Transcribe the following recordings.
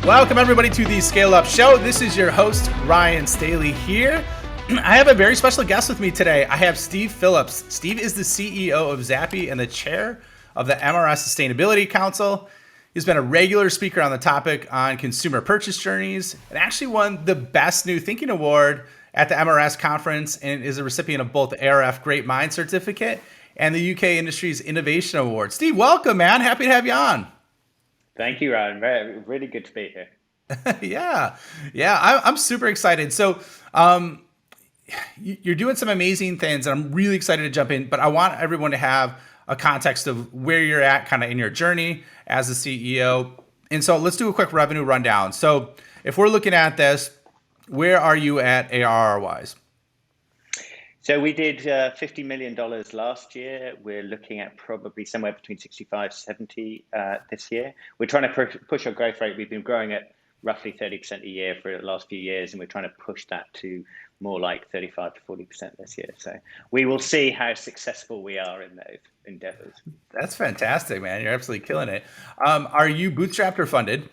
Welcome everybody to the Scale Up Show. This is your host, Ryan Staley here. I have a very special guest with me today. I have Steve Phillips. Steve is the CEO of Zappi and the chair of the MRS Sustainability Council. He's been a regular speaker on the topic on consumer purchase journeys and actually won the Best New Thinking Award at the MRS conference and is a recipient of both the ARF Great Mind Certificate and the UK Industries Innovation Award. Steve, welcome, man. Happy to have you on. Thank you, Ryan. Really good to be here. Yeah, I'm super excited. So you're doing some amazing things, and I'm really excited to jump in, but I want everyone to have a context of where you're at kind of in your journey as a CEO. And so let's do a quick revenue rundown. So if we're looking at this, where are you at ARR-wise? So we did $50 million last year. We're looking at probably somewhere between 65 to 70 this year. We're trying to push our growth rate. We've been growing at roughly 30% a year for the last few years, and we're trying to push that to more like 35 to 40% this year. So we will see how successful we are in those endeavors. That's fantastic, man. You're absolutely killing it. Are you bootstrapped or funded?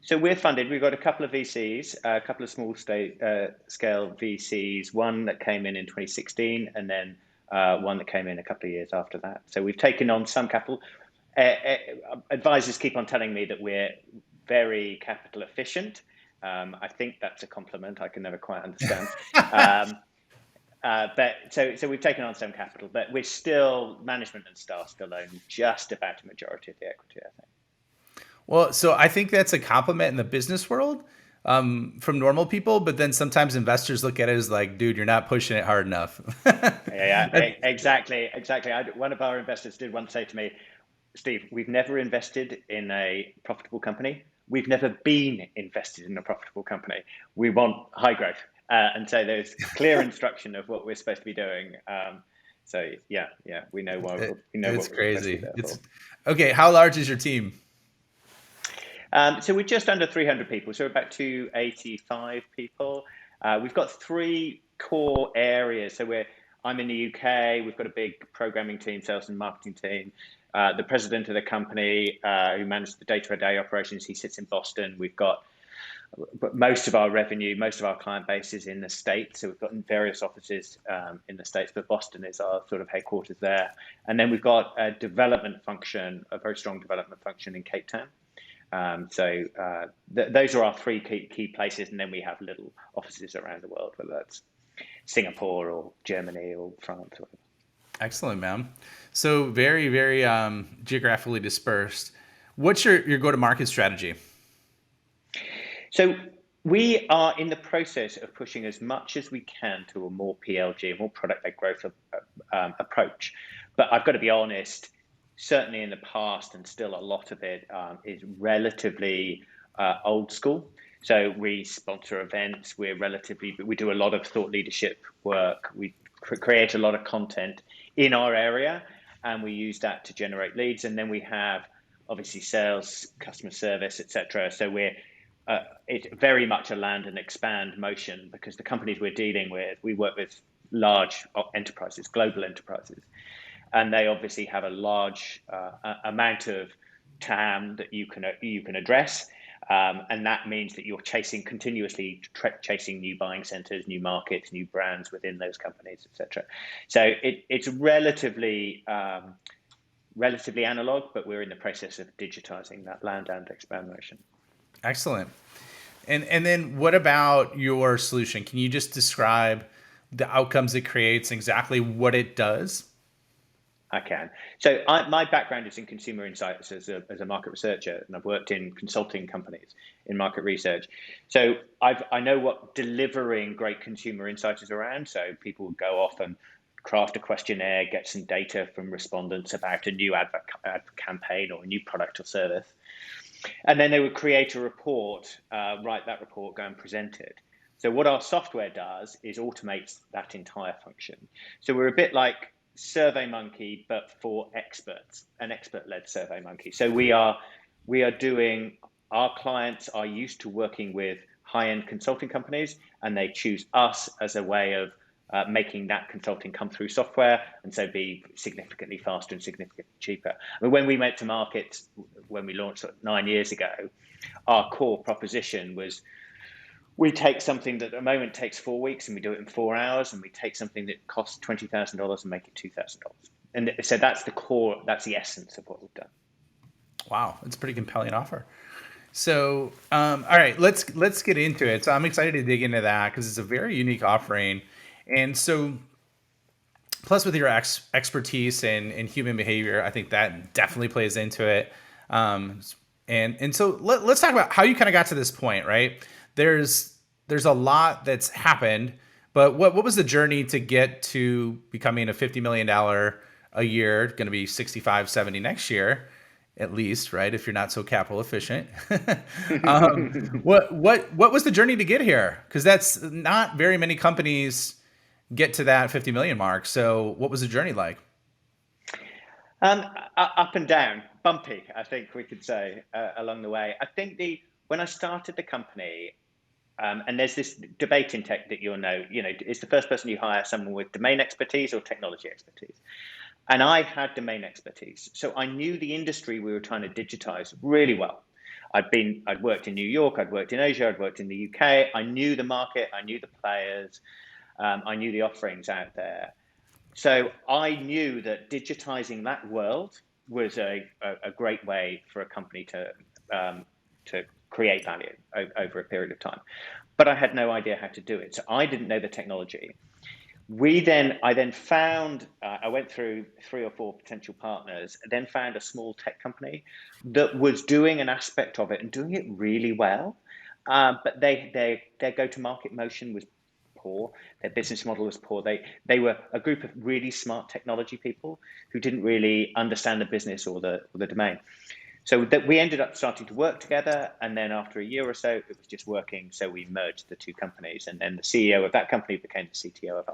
So we're funded. We've got a couple of VCs, a couple of small scale VCs, one that came in 2016, and then one that came in a couple of years after that. So we've taken on some capital. Advisors keep on telling me that we're very capital efficient. I think that's a compliment. I can never quite understand. But so we've taken on some capital, but we're still, management and staff still own just about a majority of the equity, I think. Well, so I think that's a compliment in the business world from normal people, but then sometimes investors look at it as like, dude, you're not pushing it hard enough. Yeah, exactly. One of our investors did once say to me, Steve, we've never invested in a profitable company. We've never been invested in a profitable company. We want high growth. And so there's clear instruction of what we're supposed to be doing. So yeah, we know why. We know it's what crazy. We're supposed to be there for. Okay, how large is your team? So we're just under 300 people, so about 285 people. We've got three core areas. So I'm in the UK. We've got a big programming team, sales and marketing team. The president of the company who manages the day-to-day operations, he sits in Boston. We've got most of our revenue, most of our client base is in the States. So we've got various offices in the States, but Boston is our sort of headquarters there. And then we've got a development function, a very strong development function in Cape Town. Those are our three key places, and then we have little offices around the world, whether that's Singapore or Germany or France. Or whatever. Excellent, man. So very, very geographically dispersed. What's your go-to-market strategy? So we are in the process of pushing as much as we can to a more PLG, a more product-led growth approach. But I've got to be honest, certainly in the past, and still a lot of it is relatively old school. So we sponsor events. We do a lot of thought leadership work. We create a lot of content in our area, and we use that to generate leads. And then we have obviously sales, customer service, etc. So it's very much a land and expand motion, because the companies we're dealing with, we work with large enterprises, global enterprises. And they obviously have a large amount of TAM that you can address, and that means that you're continuously chasing new buying centers, new markets, new brands within those companies, etc. So it's relatively analog, but we're in the process of digitizing that land and expand motion. Excellent. And then what about your solution? Can you just describe the outcomes it creates, exactly what it does? I can. So my background is in consumer insights as a market researcher, and I've worked in consulting companies in market research. So I know what delivering great consumer insights is around. So people would go off and craft a questionnaire, get some data from respondents about a new ad campaign or a new product or service. And then they would create a report, write that report, go and present it. So what our software does is automates that entire function. So we're a bit like SurveyMonkey, but for experts, an expert-led SurveyMonkey. So we are doing, our clients are used to working with high-end consulting companies, and they choose us as a way of making that consulting come through software and so be significantly faster and significantly cheaper. I mean, when we went to market, when we launched 9 years ago, our core proposition was we take something that at the moment takes 4 weeks and we do it in 4 hours, and we take something that costs $20,000 and make it $2,000. And so that's the core, that's the essence of what we've done. Wow, it's a pretty compelling offer. So, all right, let's get into it. So I'm excited to dig into that because it's a very unique offering. And so, plus with your expertise in human behavior, I think that definitely plays into it. And so let's talk about how you kind of got to this point, right? There's a lot that's happened, but what was the journey to get to becoming a $50 million a year, going to be 65, 70 next year, at least, right? If you're not so capital efficient. What was the journey to get here? Because that's not very many companies get to that 50 million mark. So what was the journey like? Up and down, bumpy, I think we could say, along the way. I think when I started the company, and there's this debate in tech that is the first person you hire someone with domain expertise or technology expertise? And I had domain expertise. So I knew the industry we were trying to digitize really well. I'd worked in New York, I'd worked in Asia, I'd worked in the UK. I knew the market, I knew the players, I knew the offerings out there. So I knew that digitizing that world was a great way for a company to create value over a period of time. But I had no idea how to do it. So I didn't know the technology. I then found, I went through 3 or 4 potential partners, then found a small tech company that was doing an aspect of it and doing it really well. But their go-to-market motion was poor. Their business model was poor. They were a group of really smart technology people who didn't really understand the business or the domain. So that we ended up starting to work together, and then after a year or so, it was just working. So we merged the 2 companies, and then the CEO of that company became the CTO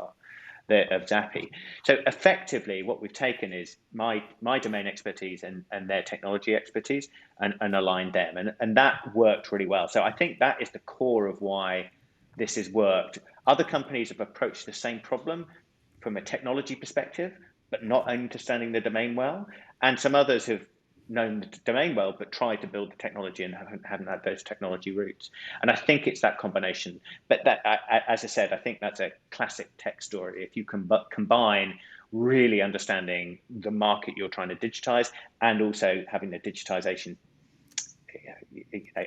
of Zappi. So effectively, what we've taken is my domain expertise and their technology expertise and aligned them, and that worked really well. So I think that is the core of why this has worked. Other companies have approached the same problem from a technology perspective, but not understanding the domain well, and some others have known the domain well, but tried to build the technology and haven't had those technology roots. And I think it's that combination. But that, as I said, I think that's a classic tech story. If you can combine really understanding the market you're trying to digitize and also having the digitization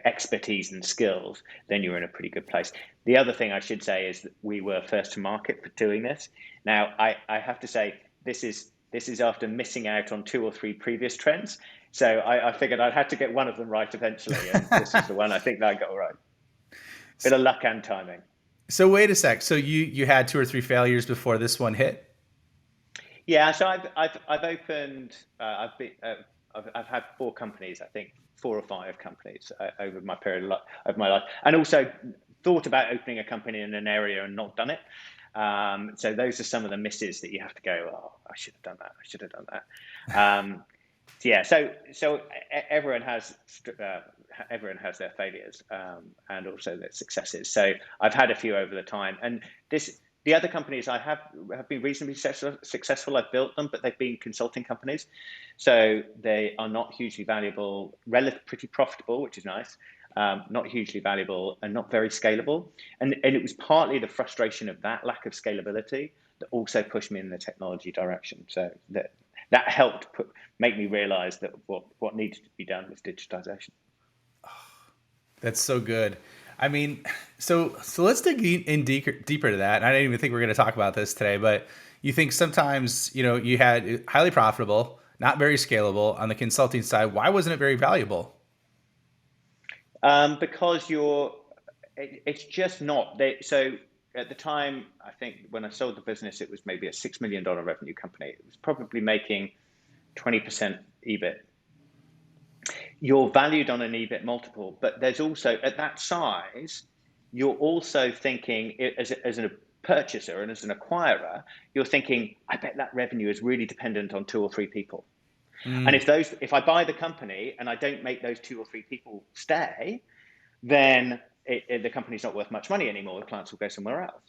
expertise and skills, then you're in a pretty good place. The other thing I should say is that we were first to market for doing this. Now, I have to say, this is after missing out on 2 or 3 previous trends. So I figured I'd have to get one of them right eventually, and this is the one I think that I got right. Bit of luck and timing. So wait a sec. So you had 2 or 3 failures before this one hit? Yeah. So I've opened. I've had 4 companies. I think 4 or 5 companies over my period of my life, and also thought about opening a company in an area and not done it. So those are some of the misses that you have to go, oh, I should have done that. I should have done that. Yeah. So everyone has their failures and also their successes. So I've had a few over the time, and the other companies I have been reasonably successful. I've built them, but they've been consulting companies, so they are not hugely valuable, pretty profitable, which is nice. Not hugely valuable and not very scalable. And it was partly the frustration of that lack of scalability that also pushed me in the technology direction. So that helped make me realize that what needed to be done was digitization. That's so good. I mean, so let's dig in deeper to that. And I didn't even think we were going to talk about this today, but you think sometimes, you had highly profitable, not very scalable on the consulting side. Why wasn't it very valuable? Because it's just not. So at the time, I think when I sold the business, it was maybe a $6 million revenue company. It was probably making 20% EBIT. You're valued on an EBIT multiple, but there's also, at that size, you're also thinking as a purchaser and as an acquirer, you're thinking, I bet that revenue is really dependent on 2 or 3 people. And if I buy the company and I don't make those 2 or 3 people stay, then the company's not worth much money anymore. The clients will go somewhere else.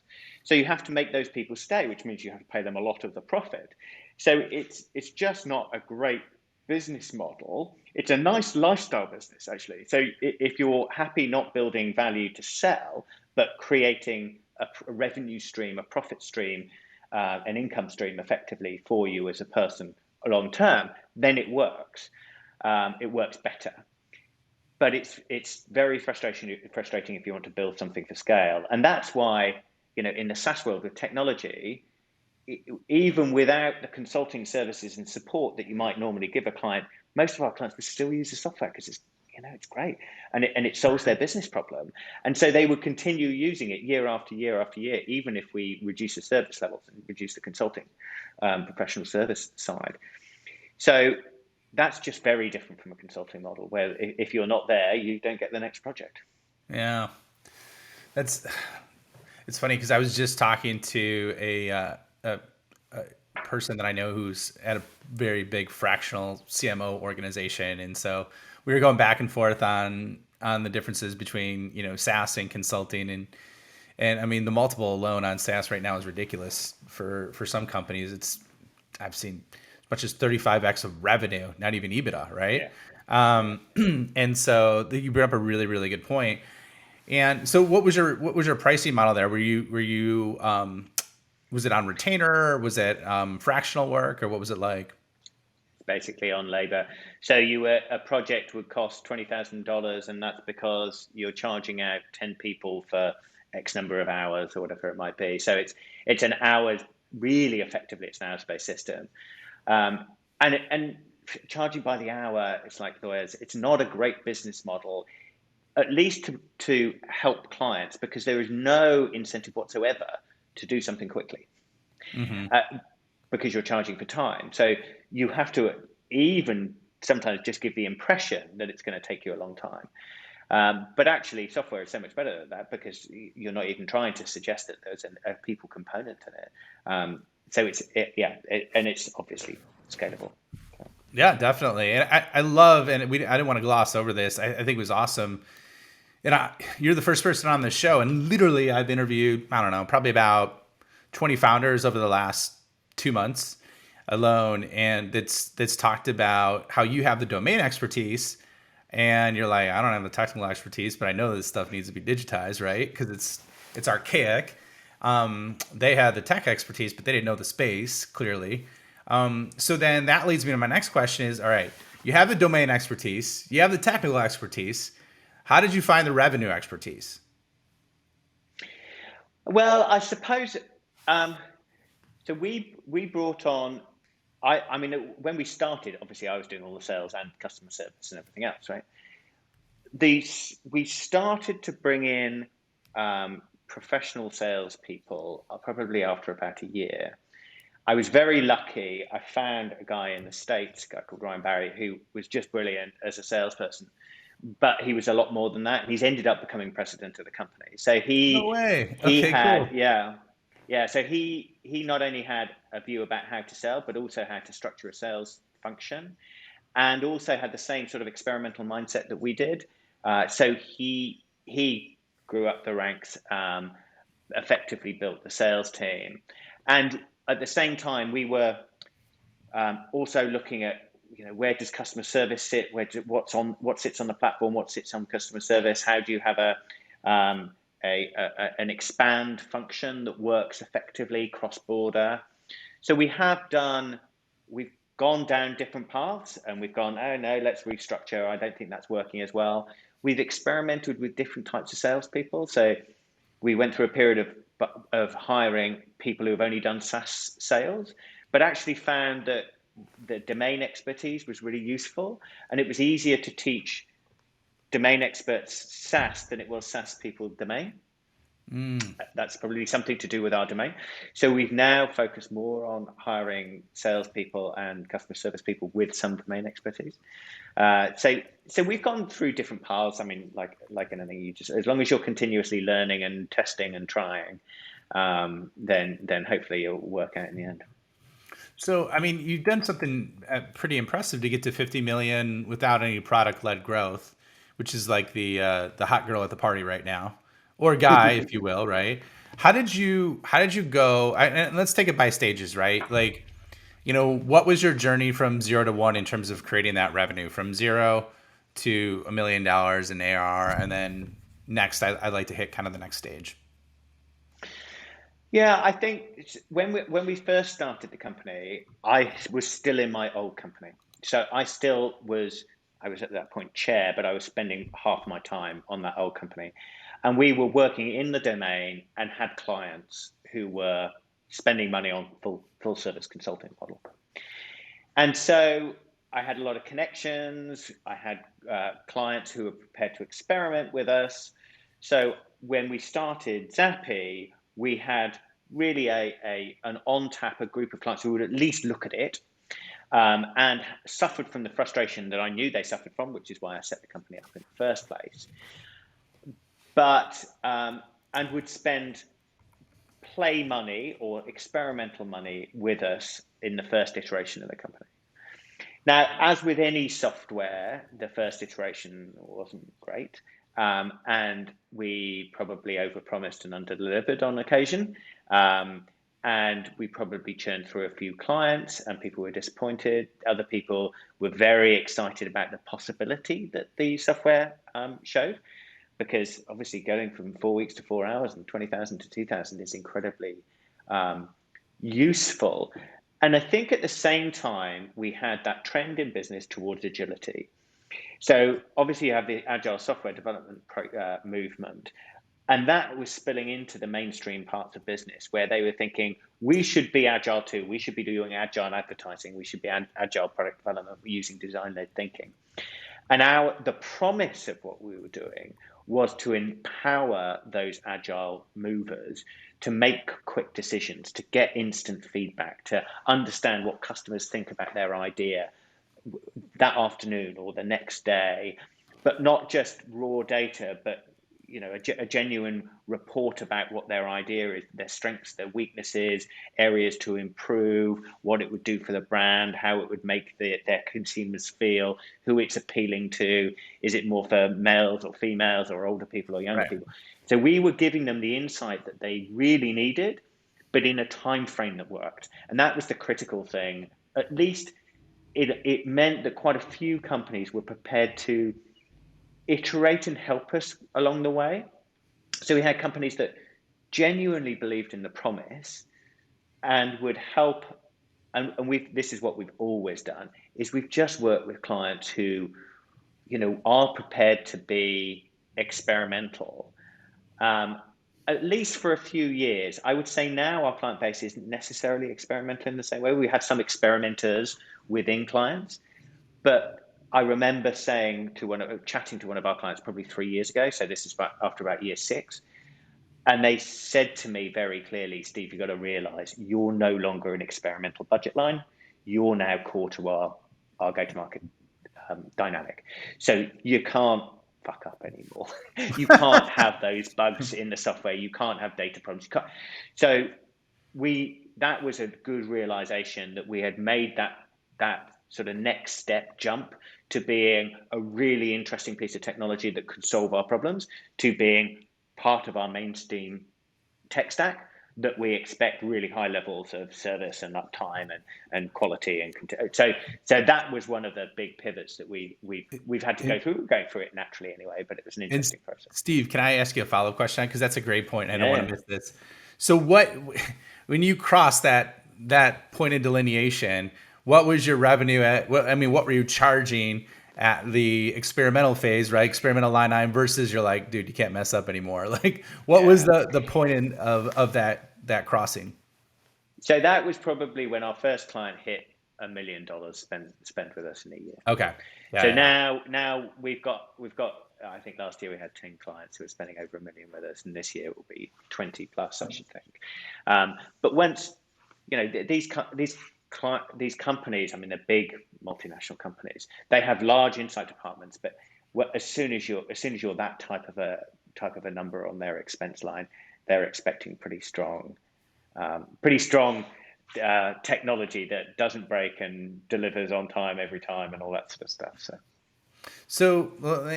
So you have to make those people stay, which means you have to pay them a lot of the profit. So it's just not a great business model. It's a nice lifestyle business, actually. So if you're happy not building value to sell, but creating a revenue stream, a profit stream, an income stream effectively for you as a person long term, then it works. It works better. But it's very frustrating if you want to build something for scale. And that's why, in the SaaS world with technology, even without the consulting services and support that you might normally give a client, most of our clients will still use the software because it's great and it solves their business problem. And so they would continue using it year after year after year, even if we reduce the service levels and reduce the consulting professional service side. So that's just very different from a consulting model where if you're not there, you don't get the next project. Yeah, it's funny because I was just talking to a person that I know who's at a very big fractional CMO organization, and so we were going back and forth on the differences between SaaS and consulting, and I mean the multiple alone on SaaS right now is ridiculous for some companies. I've seen as much as 35x of revenue, not even EBITDA, right? Yeah. And so you bring up a really, really good point. And so what was your pricing model there? Were you was it on retainer? Was it fractional work, or what was it like? Basically on labor. So a project would cost $20,000, and that's because you're charging out 10 people for X number of hours or whatever it might be. So it's an hours, really effectively it's an hours-based system. And charging by the hour, it's like lawyers, it's not a great business model, at least to help clients, because there is no incentive whatsoever to do something quickly. Mm-hmm. Because you're charging for time. So you have to even sometimes just give the impression that it's going to take you a long time. But actually, software is so much better than that because you're not even trying to suggest that there's a people component in it. So and it's obviously scalable. Yeah, definitely. And I love, and I didn't want to gloss over this. I think it was awesome. And you're the first person on this show, and literally I've interviewed, I don't know, probably about 20 founders over the last 2 months alone, and that's talked about how you have the domain expertise, and you're like, I don't have the technical expertise, but I know this stuff needs to be digitized, right? Because it's archaic. They had the tech expertise, but they didn't know the space clearly. So then that leads me to my next question is, all right, you have the domain expertise, you have the technical expertise. How did you find the revenue expertise? Well, I suppose, so we brought on, I mean, when we started, obviously I was doing all the sales and customer service and everything else, right? We started to bring in professional salespeople probably after about a year. I was very lucky. I found a guy in the States, a guy called Ryan Barry, who was just brilliant as a salesperson, but he was a lot more than that. He's ended up becoming president of the company. So No way. Okay, had, cool. yeah. So he not only had a view about how to sell, but also how to structure a sales function, and also had the same sort of experimental mindset that we did. So he grew up the ranks, effectively built the sales team, and at the same time we were also looking at, where does customer service sit? What sits on the platform? What sits on customer service? How do you have an expand function that works effectively cross-border? So we've gone down different paths, and we've gone, oh no, let's restructure. I don't think that's working as well. We've experimented with different types of salespeople. So we went through a period of hiring people who have only done SaaS sales, but actually found that the domain expertise was really useful, and it was easier to teach domain experts SaaS than it was SaaS people domain. That's probably something to do with our domain. So we've now focused more on hiring salespeople and customer service people with some domain expertise. So we've gone through different paths. I mean, like anything, as long as you're continuously learning and testing and trying, then hopefully it'll work out in the end. So, I mean, you've done something pretty impressive to get to 50 million without any product-led growth, which is like the hot girl at the party right now, or guy, if you will, right? How did you go? And let's take it by stages, right? Like, what was your journey from 0 to 1 in terms of creating that revenue from 0 to $1 million in ARR, and then next, I'd like to hit kind of the next stage. Yeah, I think when we first started the company, I was still in my old company. So I was at that point chair, but I was spending half my time on that old company. And we were working in the domain and had clients who were spending money on full service consulting model. And so I had a lot of connections. I had clients who were prepared to experiment with us. So when we started Zappi, we had really an on tap, a group of clients who would at least look at it, and suffered from the frustration that I knew they suffered from, which is why I set the company up in the first place. But and would spend play money or experimental money with us in the first iteration of the company. Now, as with any software, the first iteration wasn't great. And we probably overpromised and underdelivered on occasion. And we probably churned through a few clients and people were disappointed. Other people were very excited about the possibility that the software showed, because obviously going from 4 weeks to 4 hours and 20,000 to 2,000 is incredibly useful. And I think at the same time, we had that trend in business towards agility. So obviously you have the agile software development movement, and that was spilling into the mainstream parts of business where they were thinking, we should be agile too. We should be doing agile advertising. We should be agile product development using design-led thinking. And the promise of what we were doing was to empower those agile movers to make quick decisions, to get instant feedback, to understand what customers think about their idea that afternoon or the next day, but not just raw data, but a genuine report about what their idea is, their strengths, their weaknesses, areas to improve, what it would do for the brand, how it would make their consumers feel, who it's appealing to. Is it more for males or females or older people or younger people? So we were giving them the insight that they really needed, but in a time frame that worked. And that was the critical thing. At least it meant that quite a few companies were prepared to iterate and help us along the way. So we had companies that genuinely believed in the promise and would help. And this is what we've always done, is we've just worked with clients who, are prepared to be experimental, at least for a few years. I would say now our client base isn't necessarily experimental in the same way. We had some experimenters within clients, but I remember chatting to one of our clients probably 3 years ago. So this is after about year 6. And they said to me very clearly, Steve, you've got to realize you're no longer an experimental budget line. You're now core to our go-to-market dynamic. So you can't fuck up anymore. You can't have those bugs in the software. You can't have data problems. So that was a good realization that we had made that sort of next step jump to being a really interesting piece of technology that could solve our problems, to being part of our mainstream tech stack that we expect really high levels of service and uptime and quality and so that was one of the big pivots that we've had to go through. We're going through it naturally anyway, but it was an interesting process. Steve, can I ask you a follow-up question? Because that's a great point. I don't want to miss this. So when you cross that point of delineation, what was your revenue at? What were you charging at the experimental phase, right? Experimental line item versus you're like, dude, you can't mess up anymore. Like, what was the point of that crossing? So that was probably when our first client hit $1 million spent with us in a year. Okay. Now we've got. I think last year we had 10 clients who were spending over $1 million with us, and this year it will be 20 plus, I should think. But once these companies, they're big multinational companies. They have large insight departments, but as soon as you're that type of a number on their expense line, they're expecting pretty strong technology that doesn't break and delivers on time every time and all that sort of stuff. So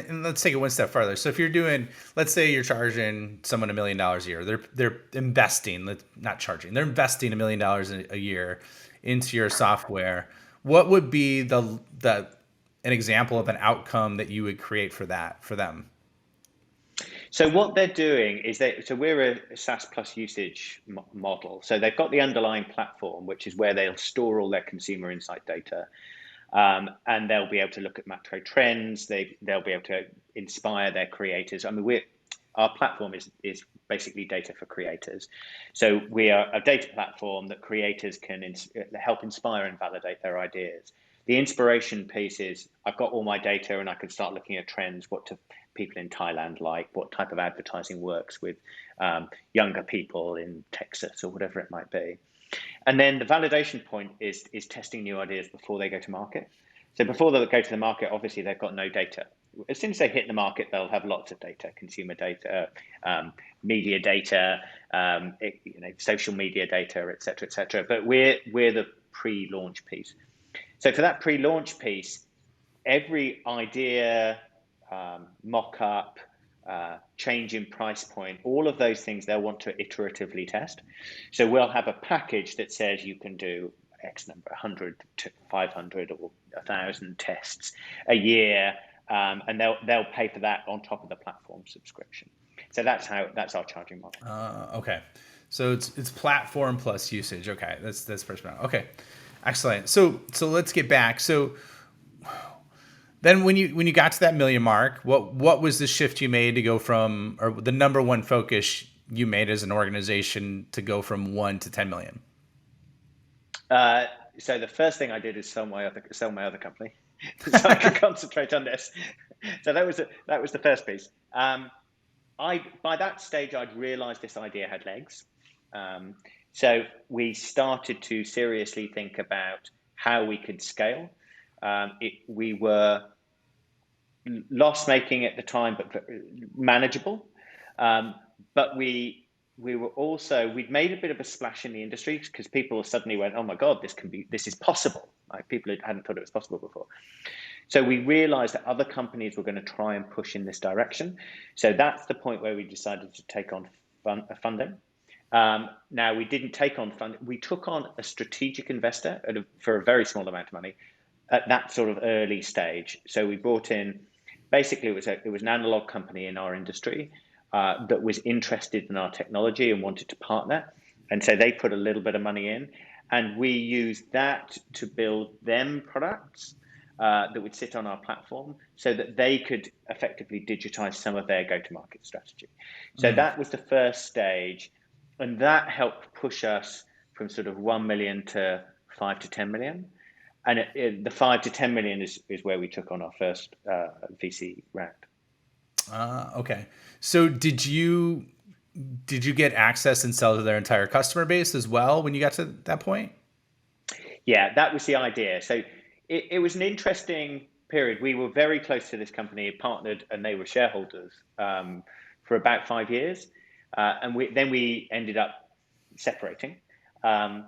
and let's take it one step further. So if you're doing, let's say you're charging someone $1 million a year, they're investing, not charging, they're investing $1 million a year into your software. What would be the an example of an outcome that you would create for that for them? So what they're doing is so we're a SaaS plus usage model. So they've got the underlying platform, which is where they'll store all their consumer insight data. And they'll be able to look at macro trends. They'll be able to inspire their creators. I mean, our platform is basically data for creators. So we are a data platform that creators can help inspire and validate their ideas. The inspiration piece is I've got all my data and I can start looking at trends. What do people in Thailand like? What type of advertising works with younger people in Texas or whatever it might be? And then the validation point is testing new ideas before they go to market. So before they go to the market, obviously they've got no data. As soon as they hit the market, they'll have lots of data: consumer data, media data, social media data, et cetera, et cetera. But we're the pre-launch piece. So for that pre-launch piece, every idea, mock-up, change in price point, all of those things they'll want to iteratively test. So we'll have a package that says you can do X number, 100 to 500 or 1,000 tests a year, and they'll pay for that on top of the platform subscription. So that's our charging model. Okay, so it's platform plus usage. Okay, that's first round. Okay, excellent. So let's get back. So then when you got to that million mark, what was the shift you made to go from, or the number one focus you made as an organization to go from 1 to 10 million? So the first thing I did is sell my other company, so I could concentrate on this. So that was the first piece. By that stage I'd realised this idea had legs. So we started to seriously think about how we could scale. We were loss making at the time, but manageable. But we'd made a bit of a splash in the industry because people suddenly went, oh my God, this is possible. Like, people hadn't thought it was possible before. So we realized that other companies were going to try and push in this direction. So that's the point where we decided to take on funding. Now, we didn't take on funding. We took on a strategic investor for a very small amount of money at that sort of early stage. So we brought in, basically it was an analog company in our industry that was interested in our technology and wanted to partner. And so they put a little bit of money in, and we used that to build them products that would sit on our platform so that they could effectively digitize some of their go-to-market strategy. So that was the first stage, and that helped push us from sort of 1 million to 5 to 10 million. And the 5 to 10 million is where we took on our first VC round. Okay. So did you get access and sell to their entire customer base as well when you got to that point? Yeah, that was the idea. So it was an interesting period. We were very close to this company, partnered, and they were shareholders for about 5 years. And then we ended up separating. And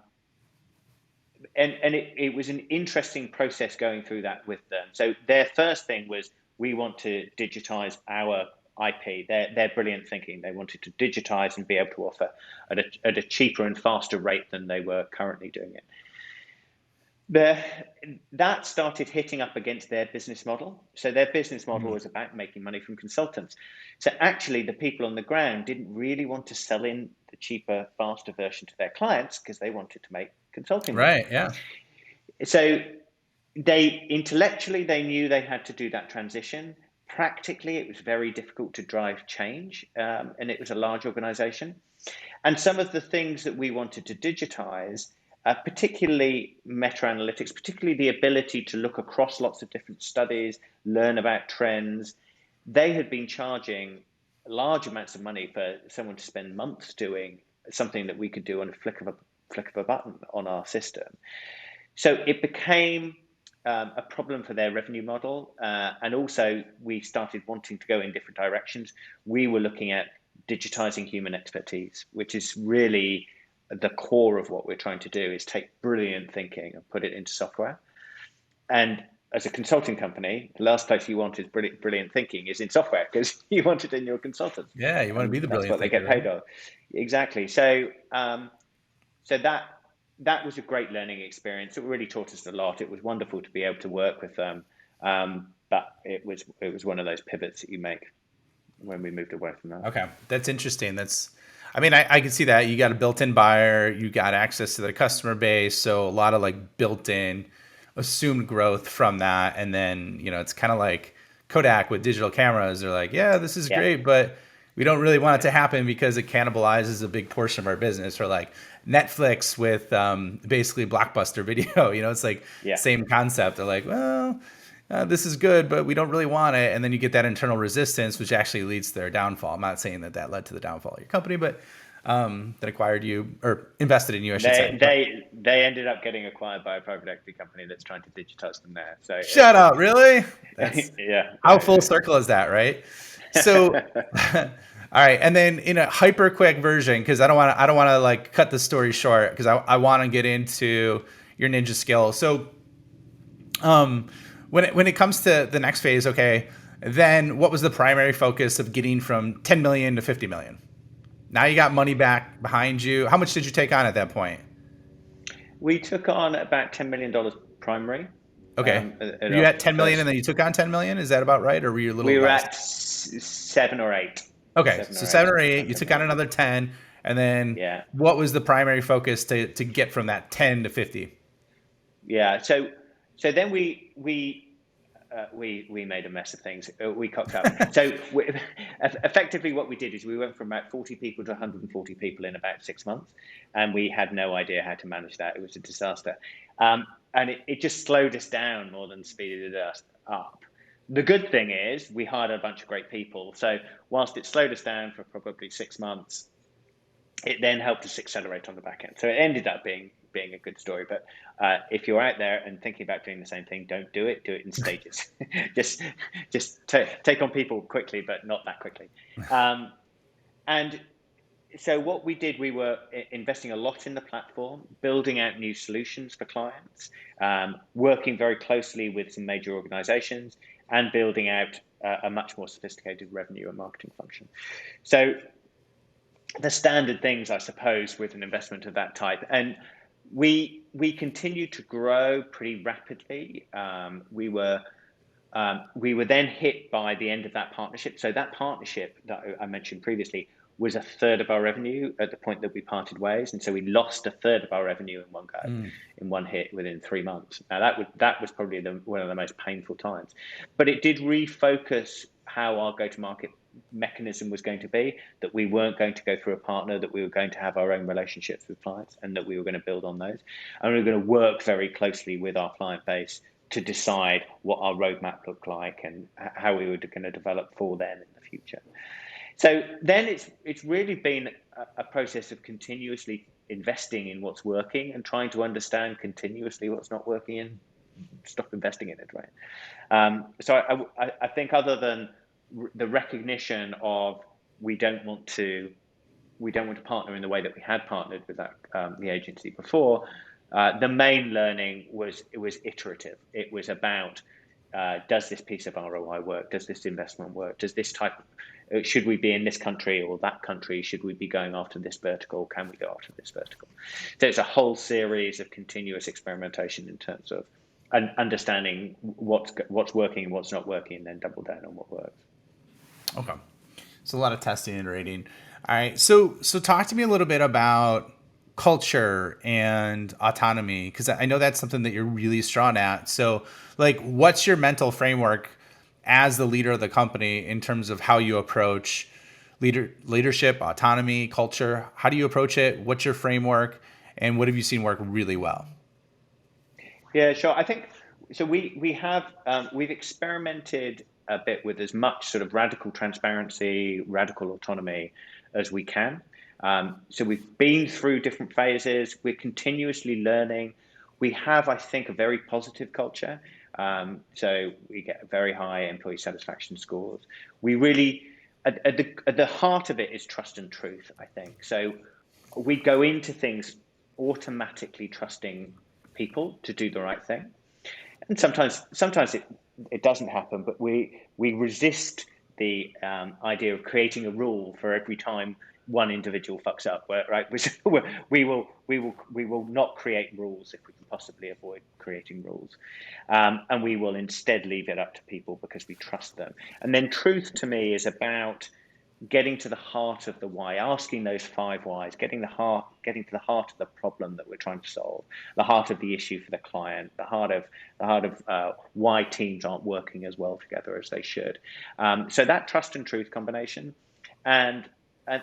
it was an interesting process going through that with them. So their first thing was, we want to digitize our IP. They're brilliant thinking. They wanted to digitize and be able to offer at a cheaper and faster rate than they were currently doing it. That started hitting up against their business model. So their business model was about making money from consultants. So actually, the people on the ground didn't really want to sell in the cheaper, faster version to their clients because they wanted to make consulting money. Right, yeah. So intellectually, they knew they had to do that transition. Practically, it was very difficult to drive change, and it was a large organization. And some of the things that we wanted to digitize, particularly meta-analytics, particularly the ability to look across lots of different studies, learn about trends. They had been charging large amounts of money for someone to spend months doing something that we could do on a flick of a button on our system. So it became a problem for their revenue model. And also, we started wanting to go in different directions. We were looking at digitizing human expertise, which is really the core of what we're trying to do, is take brilliant thinking and put it into software. And as a consulting company, the last place you want is brilliant thinking is in software, because you want it in your consultants, Yeah, you want to be and the that's brilliant what they thinker, get paid right? on. Exactly. So that was a great learning experience. It really taught us a lot. It was wonderful to be able to work with them, but it was one of those pivots that you make when we moved away from that. Okay, that's interesting. I mean, I can see that you got a built-in buyer, you got access to the customer base, so a lot of like built-in assumed growth from that, and then it's kind of like Kodak with digital cameras. They're like, yeah, this is Yeah, great, but we don't really want it yeah, to happen because it cannibalizes a big portion of our business. Or like Netflix with basically Blockbuster video. It's like yeah. same concept. They're like, well, this is good, but we don't really want it. And then you get that internal resistance, which actually leads to their downfall. I'm not saying that led to the downfall of your company, but that acquired you or invested in you, I should say. They ended up getting acquired by a private equity company that's trying to digitize them now. So Shut up, really? That's yeah, how full circle is that, right? So, all right, and then in a hyper quick version, because I don't want to like cut the story short, because I want to get into your ninja skill. So, when it comes to the next phase, okay, then what was the primary focus of getting from 10 million to 50 million? Now you got money back behind you. How much did you take on at that point? we took on about $10 million primary Okay. at Were you our at 10 million and first. then you took on 10 million? Is that about right? Or were you a little We were less? at 7 or 8, Okay. seven So or eight, 7 or 8, you something took like on that. another 10. And then Yeah, what was the primary focus to get from that 10 to 50? yeah. So then we made a mess of things. We cocked up. So effectively, what we did is we went from about 40 people to 140 people in about 6 months, and we had no idea how to manage that. It was a disaster, and it just slowed us down more than speeded us up. The good thing is we hired a bunch of great people. So whilst it slowed us down for probably 6 months, it then helped us accelerate on the back end. So it ended up being a good story. But if you're out there and thinking about doing the same thing, don't do it. Do it in stages. just take on people quickly, but not that quickly. And so what we did, we were investing a lot in the platform, building out new solutions for clients, working very closely with some major organizations, and building out a much more sophisticated revenue and marketing function. So the standard things, I suppose, with an investment of that type. And we continued to grow pretty rapidly. We were then hit by the end of that partnership. So that partnership that I mentioned previously was a third of our revenue at the point that we parted ways, and so we lost a third of our revenue in one go, in one hit within 3 months. Now that was probably one of the most painful times, but it did refocus how our go-to-market mechanism was going to be, that we weren't going to go through a partner, that we were going to have our own relationships with clients, and that we were going to build on those, and we were going to work very closely with our client base to decide what our roadmap looked like and how we were going to develop for them in the future. So then it's really been a process of continuously investing in what's working and trying to understand continuously what's not working and stop investing in it, right? So I think, other than the recognition of we don't want to partner in the way that we had partnered with the agency before, the main learning was iterative. It was about, does this piece of ROI work? Does this investment work? Does this type of, should we be in this country or that country? Should we be going after this vertical? Can we go after this vertical? So it's a whole series of continuous experimentation in terms of understanding what's working and what's not working, and then double down on what works. Okay. So a lot of testing and iterating. All right. So talk to me a little bit about culture and autonomy, because I know that's something that you're really strong at. So like, what's your mental framework as the leader of the company in terms of how you approach leadership, autonomy, culture? How do you approach it? What's your framework, and what have you seen work really well? Yeah, sure. I think so. We've experimented a bit with as much sort of radical transparency, radical autonomy as we can. So we've been through different phases. We're continuously learning. We have, I think, a very positive culture. So we get very high employee satisfaction scores. We really, at the heart of it is trust and truth, I think. So we go into things automatically trusting people to do the right thing. And sometimes it doesn't happen, but we resist the idea of creating a rule for every time one individual fucks up, right? We will not create rules if we can possibly avoid creating rules, and we will instead leave it up to people because we trust them. And then truth to me is about getting to the heart of the why, asking those 5 whys, getting to the heart of the problem that we're trying to solve, the heart of the issue for the client, the heart of why teams aren't working as well together as they should. So that trust and truth combination, and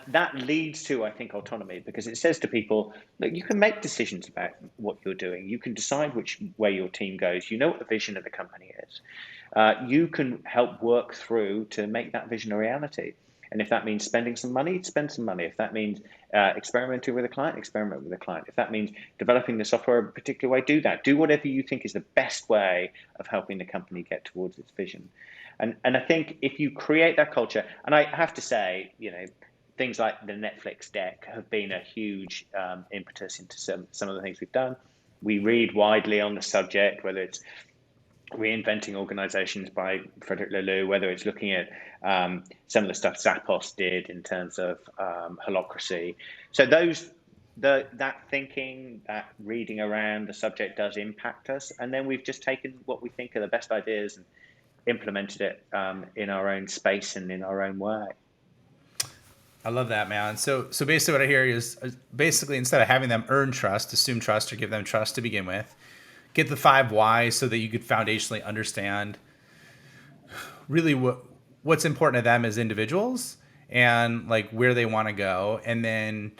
that leads to, I think, autonomy, because it says to people, look, you can make decisions about what you're doing. You can decide which way your team goes. You know what the vision of the company is. You can help work through to make that vision a reality. And if that means spending some money, spend some money. If that means experimenting with a client, experiment with a client. If that means developing the software a particular way, do that. Do whatever you think is the best way of helping the company get towards its vision. And I think if you create that culture, and I have to say, things like the Netflix deck have been a huge impetus into some of the things we've done. We read widely on the subject, whether it's Reinventing Organizations by Frederick Laloux, whether it's looking at some of the stuff Zappos did in terms of holacracy. So that thinking, that reading around the subject does impact us. And then we've just taken what we think are the best ideas and implemented it in our own space and in our own way. I love that, man. So basically what I hear is basically instead of having them earn trust, assume trust or give them trust to begin with, get the 5 whys so that you could foundationally understand really what's important to them as individuals and like where they want to go, and then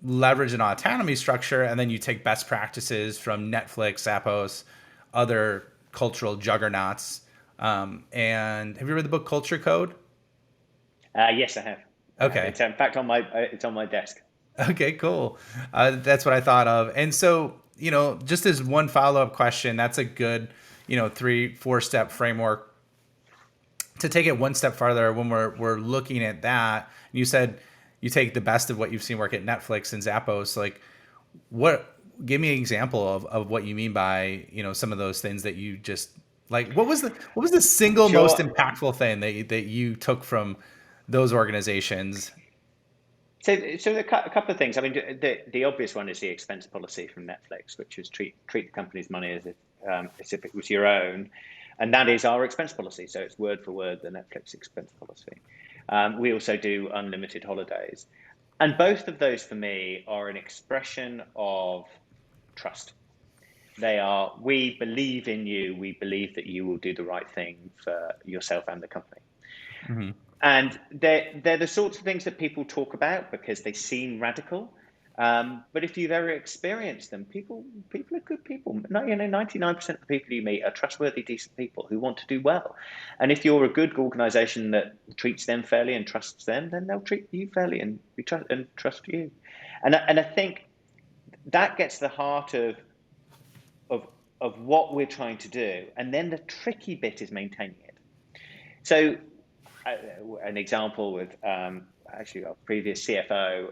leverage an autonomy structure, and then you take best practices from Netflix, Zappos, other cultural juggernauts. And have you read the book Culture Code? Yes, I have. Okay. It's in fact it's on my desk. Okay, cool. That's what I thought of. And so, just as one follow-up question, that's a good, 3-4 step framework to take it one step farther when we're looking at that. You said you take the best of what you've seen work at Netflix and Zappos. Like, give me an example of what you mean by, some of those things that you just like. What was the single most impactful thing that you took from those organizations? So a couple of things. I mean, the obvious one is the expense policy from Netflix, which is treat the company's money as if it was your own, and that is our expense policy. So it's word for word the Netflix expense policy. We also do unlimited holidays, and both of those for me are an expression of trust. They are, we believe in you. We believe that you will do the right thing for yourself and the company. Mm-hmm. And they're the sorts of things that people talk about because they seem radical. But if you've ever experienced them, people are good people. 99% of the people you meet are trustworthy, decent people who want to do well. And if you're a good organization that treats them fairly and trusts them, then they'll treat you fairly and trust you. And I think that gets the heart of what we're trying to do. And then the tricky bit is maintaining it. So an example with actually our previous CFO,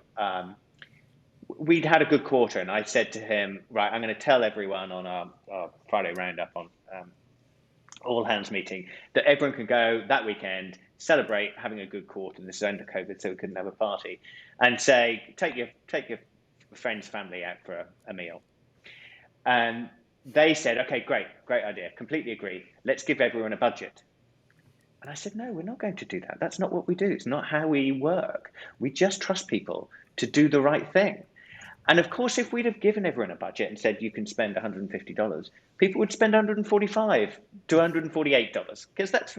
we'd had a good quarter, and I said to him, right, I'm going to tell everyone on our Friday roundup on all hands meeting that everyone can go that weekend, celebrate having a good quarter. This is under COVID, so we couldn't have a party, and say, take your friends, family out for a meal. And they said, okay, great idea, completely agree. Let's give everyone a budget. And I said, no, we're not going to do that. That's not what we do. It's not how we work. We just trust people to do the right thing. And of course, if we'd have given everyone a budget and said you can spend $150, people would spend $145 to $148 because that's.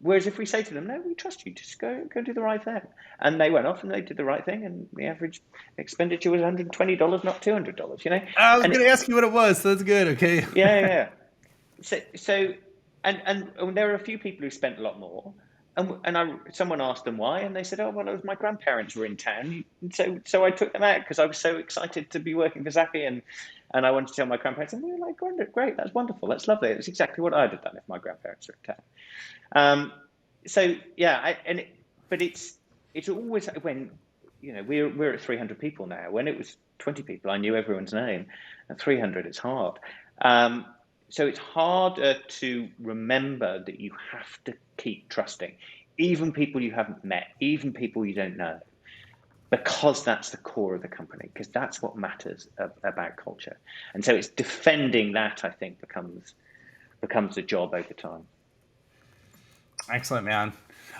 Whereas if we say to them, no, we trust you, just go do the right thing. And they went off and they did the right thing, and the average expenditure was $120, not $200. I was going to ask you what it was, so that's good. Okay. Yeah. So. And there are a few people who spent a lot more, and someone asked them why, and they said, oh, well, it was my grandparents were in town, so I took them out because I was so excited to be working for Zappi, and I wanted to tell my grandparents, and they were like, great, that's wonderful, that's lovely, it's exactly what I'd have done if my grandparents were in town. But it's always when we're at 300 people now. When it was 20 people, I knew everyone's name. At 300, it's hard. So it's harder to remember that you have to keep trusting, even people you haven't met, even people you don't know, because that's the core of the company, because that's what matters about culture. And so it's defending that, I think, becomes a job over time. Excellent, man.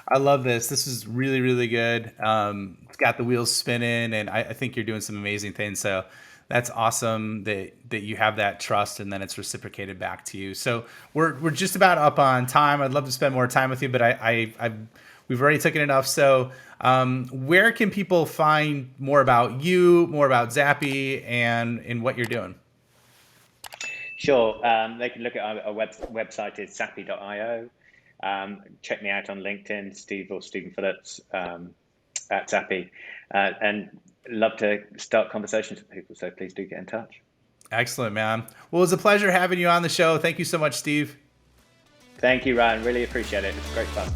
I love this. This is really, really good. It's got the wheels spinning, and I think you're doing some amazing things. So that's awesome that you have that trust, and then it's reciprocated back to you. So we're just about up on time. I'd love to spend more time with you, but we've already taken enough. So where can people find more about you, more about Zappi, and what you're doing? Sure. They can look at our website is zappi.io. Check me out on LinkedIn, Steve or Stephen Phillips at Zappi, and love to start conversations with people. So please do get in touch. Excellent, man. Well, it was a pleasure having you on the show. Thank you so much, Steve. Thank you, Ryan. Really appreciate it. It's great fun.